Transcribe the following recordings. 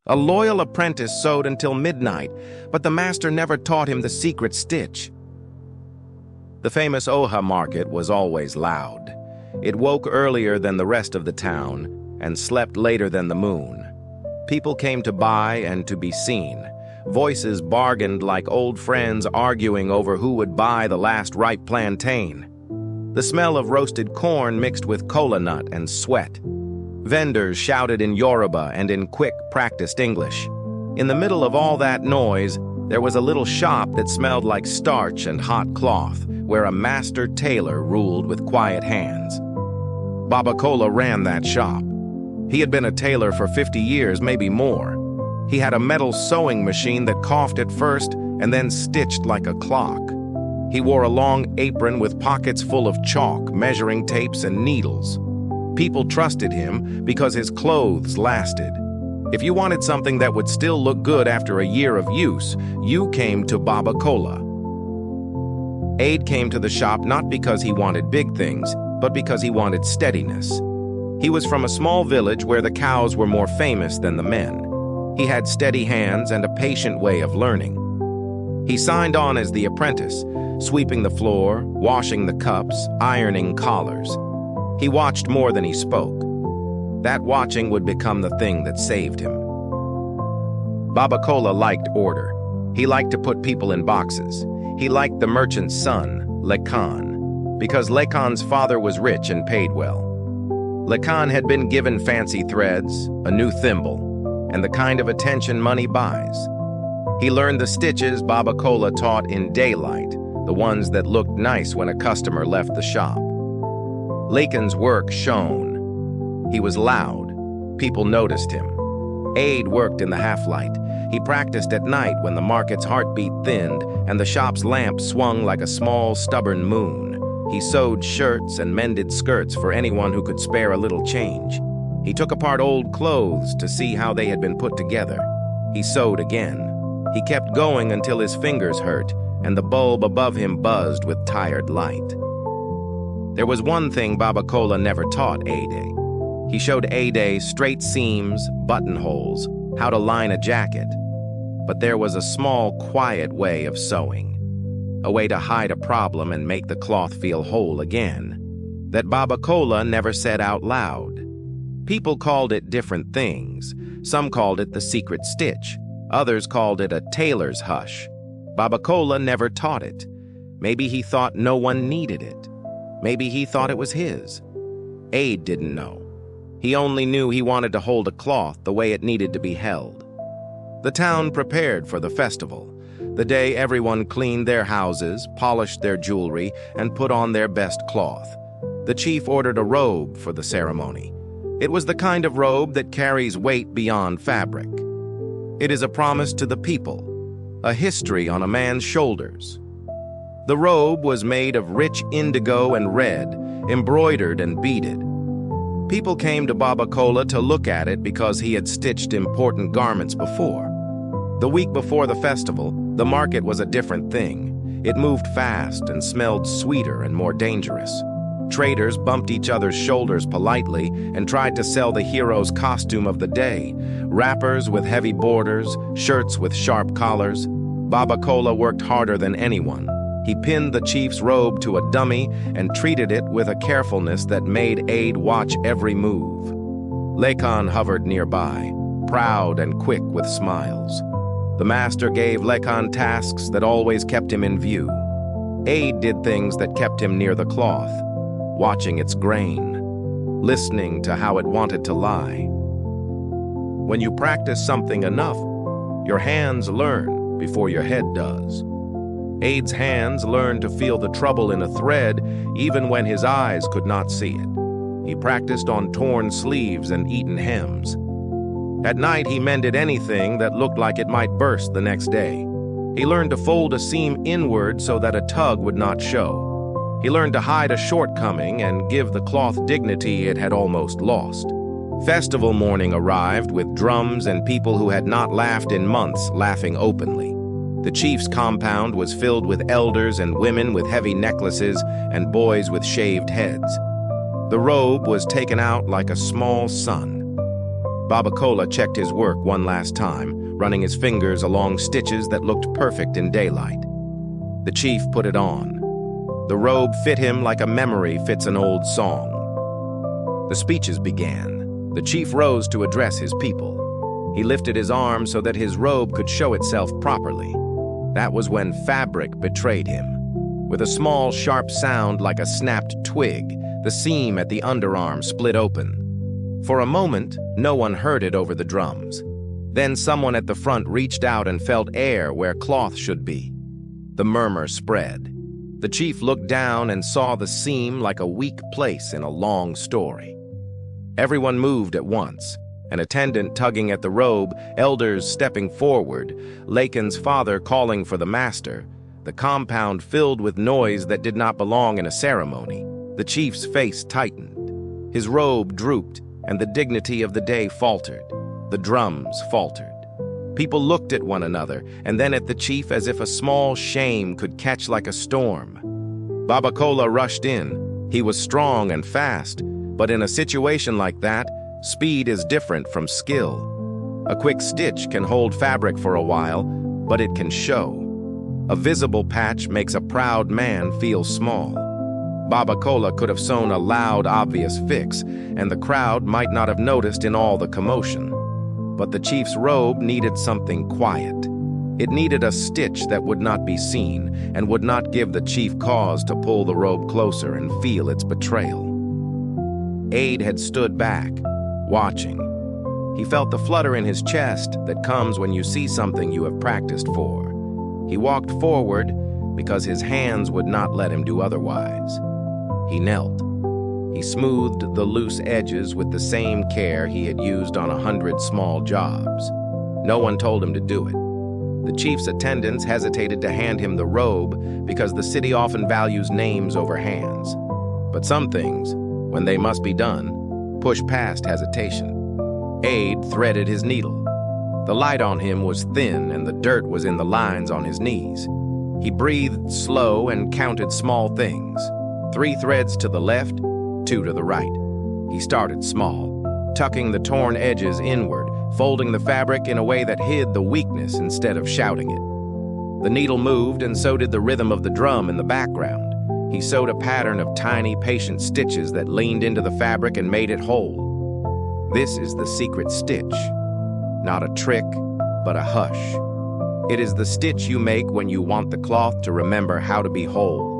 A loyal apprentice sewed until midnight, but the master never taught him the secret stitch. The famous Oha market was always loud. It woke earlier than the rest of the town and slept later than the moon. People came to buy and to be seen. Voices bargained like old friends arguing over who would buy the last ripe plantain. The smell of roasted corn mixed with kola nut and sweat. Vendors shouted in Yoruba and in quick, practiced English. In the middle of all that noise, there was a little shop that smelled like starch and hot cloth, where a master tailor ruled with quiet hands. Baba Kola ran that shop. He had been a tailor for 50 years, maybe more. He had a metal sewing machine that coughed at first and then stitched like a clock. He wore a long apron with pockets full of chalk, measuring tapes, and needles. People trusted him because his clothes lasted. If you wanted something that would still look good after a year of use, you came to Baba Kola. Aid came to the shop not because he wanted big things, but because he wanted steadiness. He was from a small village where the cows were more famous than the men. He had steady hands and a patient way of learning. He signed on as the apprentice, sweeping the floor, washing the cups, ironing collars. He watched more than he spoke. That watching would become the thing that saved him. Baba Kola liked order. He liked to put people in boxes. He liked the merchant's son, Lekan, because Lekan's father was rich and paid well. Lekan had been given fancy threads, a new thimble, and the kind of attention money buys. He learned the stitches Baba Kola taught in daylight, the ones that looked nice when a customer left the shop. Lekan's work shone. He was loud. People noticed him. Aid worked in the half-light. He practiced at night when the market's heartbeat thinned and the shop's lamp swung like a small, stubborn moon. He sewed shirts and mended skirts for anyone who could spare a little change. He took apart old clothes to see how they had been put together. He sewed again. He kept going until his fingers hurt and the bulb above him buzzed with tired light. There was one thing Baba Kola never taught Ade. He showed Ade straight seams, buttonholes, how to line a jacket. But there was a small, quiet way of sewing, a way to hide a problem and make the cloth feel whole again, that Baba Kola never said out loud. People called it different things. Some called it the secret stitch. Others called it a tailor's hush. Baba Kola never taught it. Maybe he thought no one needed it. Maybe he thought it was his. Aid didn't know. He only knew he wanted to hold a cloth the way it needed to be held. The town prepared for the festival, the day everyone cleaned their houses, polished their jewelry, and put on their best cloth. The chief ordered a robe for the ceremony. It was the kind of robe that carries weight beyond fabric. It is a promise to the people, a history on a man's shoulders. The robe was made of rich indigo and red, embroidered and beaded. People came to Baba Kola to look at it because he had stitched important garments before. The week before the festival, the market was a different thing. It moved fast and smelled sweeter and more dangerous. Traders bumped each other's shoulders politely and tried to sell the hero's costume of the day, wrappers with heavy borders, shirts with sharp collars. Baba Kola worked harder than anyone. He pinned the chief's robe to a dummy and treated it with a carefulness that made Aid watch every move. Lekan hovered nearby, proud and quick with smiles. The master gave Lekan tasks that always kept him in view. Aid did things that kept him near the cloth, watching its grain, listening to how it wanted to lie. When you practice something enough, your hands learn before your head does. Aid's hands learned to feel the trouble in a thread even when his eyes could not see it. He practiced on torn sleeves and eaten hems. At night, he mended anything that looked like it might burst the next day. He learned to fold a seam inward so that a tug would not show. He learned to hide a shortcoming and give the cloth dignity it had almost lost. Festival morning arrived with drums and people who had not laughed in months laughing openly. The chief's compound was filled with elders and women with heavy necklaces and boys with shaved heads. The robe was taken out like a small sun. Babacola checked his work one last time, running his fingers along stitches that looked perfect in daylight. The chief put it on. The robe fit him like a memory fits an old song. The speeches began. The chief rose to address his people. He lifted his arm so that his robe could show itself properly. That was when fabric betrayed him. With a small, sharp sound like a snapped twig, the seam at the underarm split open. For a moment, no one heard it over the drums. Then someone at the front reached out and felt air where cloth should be. The murmur spread. The chief looked down and saw the seam like a weak place in a long story. Everyone moved at once. An attendant tugging at the robe, elders stepping forward, Lakin's father calling for the master, the compound filled with noise that did not belong in a ceremony. The chief's face tightened. His robe drooped, and the dignity of the day faltered. The drums faltered. People looked at one another, and then at the chief as if a small shame could catch like a storm. Babacola rushed in. He was strong and fast, but in a situation like that, speed is different from skill. A quick stitch can hold fabric for a while, but it can show. A visible patch makes a proud man feel small. Babacola could have sewn a loud, obvious fix, and the crowd might not have noticed in all the commotion. But the chief's robe needed something quiet. It needed a stitch that would not be seen and would not give the chief cause to pull the robe closer and feel its betrayal. Aid had stood back, watching. He felt the flutter in his chest that comes when you see something you have practiced for. He walked forward because his hands would not let him do otherwise. He knelt. He smoothed the loose edges with the same care he had used on 100 small jobs. No one told him to do it. The chief's attendants hesitated to hand him the robe because the city often values names over hands. But some things, when they must be done, push past hesitation. Aid threaded his needle. The light on him was thin and the dirt was in the lines on his knees. He breathed slow and counted small things. 3 threads to the left, 2 to the right. He started small, tucking the torn edges inward, folding the fabric in a way that hid the weakness instead of shouting it. The needle moved and so did the rhythm of the drum in the background. He sewed a pattern of tiny, patient stitches that leaned into the fabric and made it whole. This is the secret stitch. Not a trick, but a hush. It is the stitch you make when you want the cloth to remember how to be whole.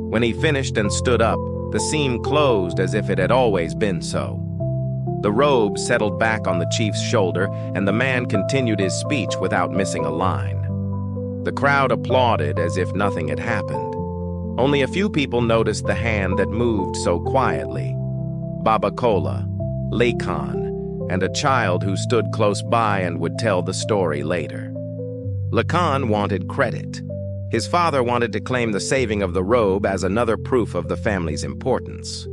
When he finished and stood up, the seam closed as if it had always been so. The robe settled back on the chief's shoulder, and the man continued his speech without missing a line. The crowd applauded as if nothing had happened. Only a few people noticed the hand that moved so quietly. Babacola, Lakan, and a child who stood close by and would tell the story later. Lakan wanted credit. His father wanted to claim the saving of the robe as another proof of the family's importance.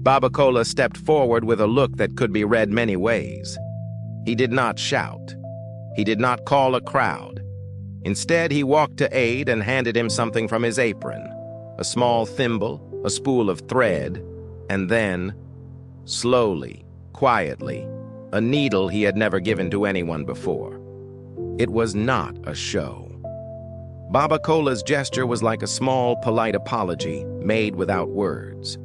Babacola stepped forward with a look that could be read many ways. He did not shout. He did not call a crowd. Instead, he walked to Aid and handed him something from his apron, a small thimble, a spool of thread, and then, slowly, quietly, a needle he had never given to anyone before. It was not a show. Babacola's gesture was like a small, polite apology made without words.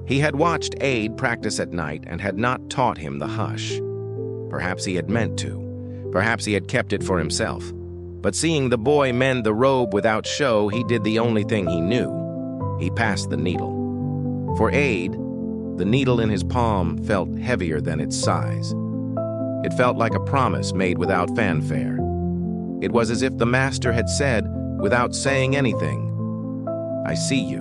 He had watched Aid practice at night and had not taught him the hush. Perhaps he had meant to. Perhaps he had kept it for himself. But seeing the boy mend the robe without show, he did the only thing he knew. He passed the needle. For Aid, the needle in his palm felt heavier than its size. It felt like a promise made without fanfare. It was as if the master had said, without saying anything, "I see you."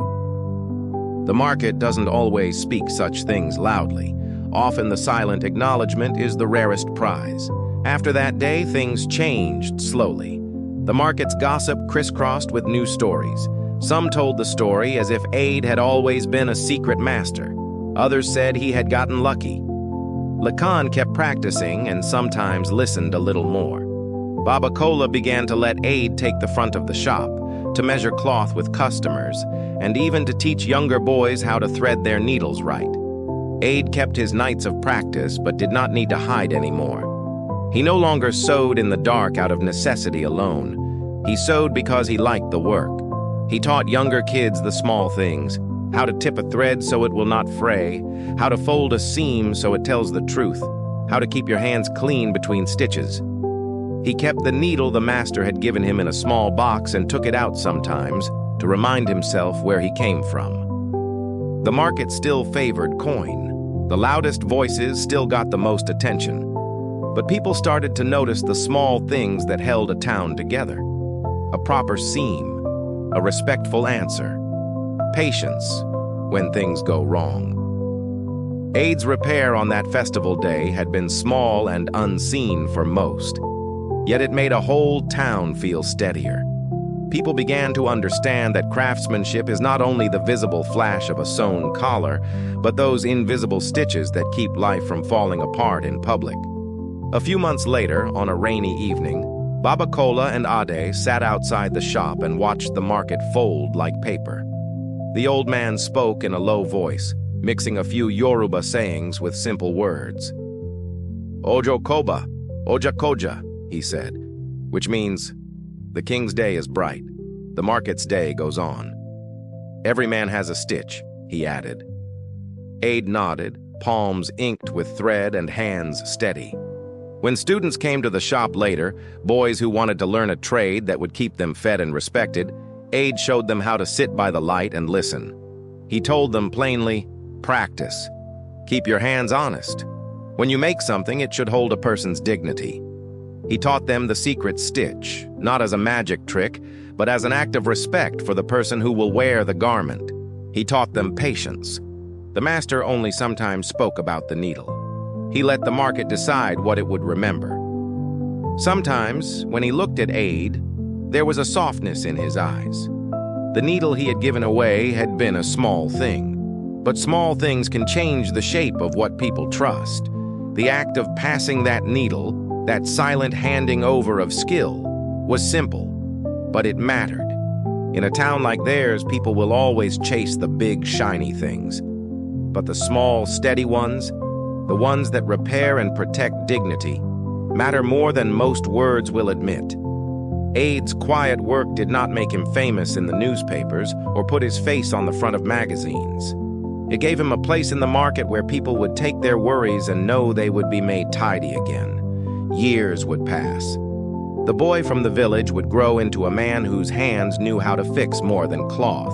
The market doesn't always speak such things loudly. Often the silent acknowledgement is the rarest prize. After that day, things changed slowly. The market's gossip crisscrossed with new stories. Some told the story as if Aid had always been a secret master. Others said he had gotten lucky. Lakan kept practicing and sometimes listened a little more. Babacola began to let Aid take the front of the shop, to measure cloth with customers, and even to teach younger boys how to thread their needles right. Aid kept his nights of practice but did not need to hide anymore. He no longer sewed in the dark out of necessity alone. He sewed because he liked the work. He taught younger kids the small things: how to tip a thread so it will not fray, how to fold a seam so it tells the truth, how to keep your hands clean between stitches. He kept the needle the master had given him in a small box and took it out sometimes to remind himself where he came from. The market still favored coin. The loudest voices still got the most attention. But people started to notice the small things that held a town together. A proper seam, a respectful answer, patience when things go wrong. Aid's repair on that festival day had been small and unseen for most, yet it made a whole town feel steadier. People began to understand that craftsmanship is not only the visible flash of a sewn collar, but those invisible stitches that keep life from falling apart in public. A few months later, on a rainy evening, Baba Kola and Ade sat outside the shop and watched the market fold like paper. The old man spoke in a low voice, mixing a few Yoruba sayings with simple words. "Ojo Koba, Oja Koja," he said, which means, "The king's day is bright, the market's day goes on. Every man has a stitch," he added. Aid nodded, palms inked with thread and hands steady. When students came to the shop later, boys who wanted to learn a trade that would keep them fed and respected, Aid showed them how to sit by the light and listen. He told them plainly, "Practice. Keep your hands honest. When you make something, it should hold a person's dignity." He taught them the secret stitch, not as a magic trick, but as an act of respect for the person who will wear the garment. He taught them patience. The master only sometimes spoke about the needle. He let the market decide what it would remember. Sometimes, when he looked at Aid, there was a softness in his eyes. The needle he had given away had been a small thing, but small things can change the shape of what people trust. The act of passing that needle, that silent handing over of skill, was simple, but it mattered. In a town like theirs, people will always chase the big, shiny things. But the small, steady ones, the ones that repair and protect dignity, matter more than most words will admit. Aid's quiet work did not make him famous in the newspapers or put his face on the front of magazines. It gave him a place in the market where people would take their worries and know they would be made tidy again. Years would pass. The boy from the village would grow into a man whose hands knew how to fix more than cloth.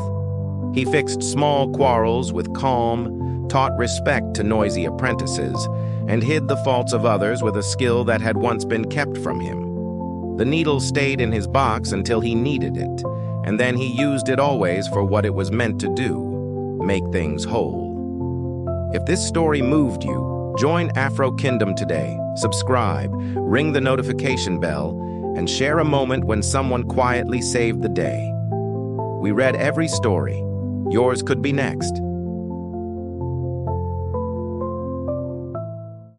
He fixed small quarrels with calm, taught respect to noisy apprentices, and hid the faults of others with a skill that had once been kept from him. The needle stayed in his box until he needed it, and then he used it always for what it was meant to do: make things whole. If this story moved you, join AfroKingdom today, subscribe, ring the notification bell, and share a moment when someone quietly saved the day. We read every story. Yours could be next.